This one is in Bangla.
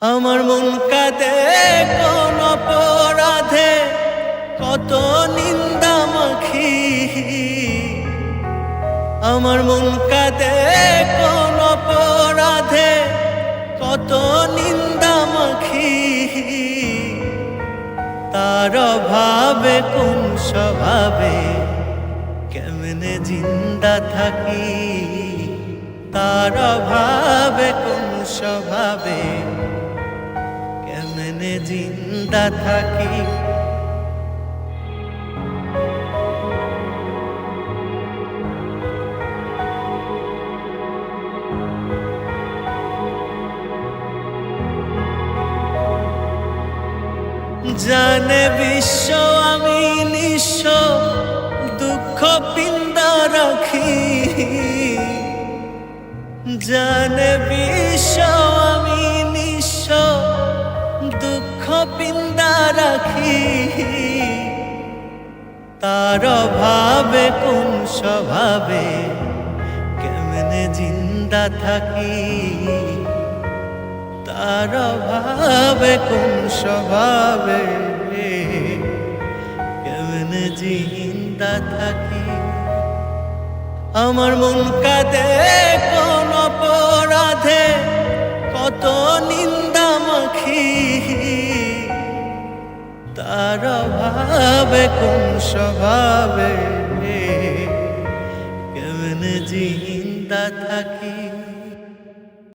আমার মন কাঁদে কোন অপরাধে, কত নিন্দা মাখি। আমার মন কাঁদে কোন অপরাধে, কত নিন্দা মাখি। তার অভাবে কোন স্বভাবে কেমনে জিন্দা থাকি। তার অভাবে কোন স্বভাবে কেমনে জিন্দা থাকি। জানে বিশ্ব আমি নিঃস্ব, দুঃখ পিন্দা রাখি। জানে বিশ্ব আমি নিঃস্ব, দুঃখ পিন্দা রাখি। তার অভাবে কোন স্বভাবে কেমনে জিন্দা থাকি। তার অভাবে কোন স্বভাবে কেমনে জিন্দা থাকি। আমার মন কাঁদে কোন অপরাধে, কত নিন্দা মাখি। তার অভাবে কোন স্বভাবে কেমনে জিন্দা থাকি।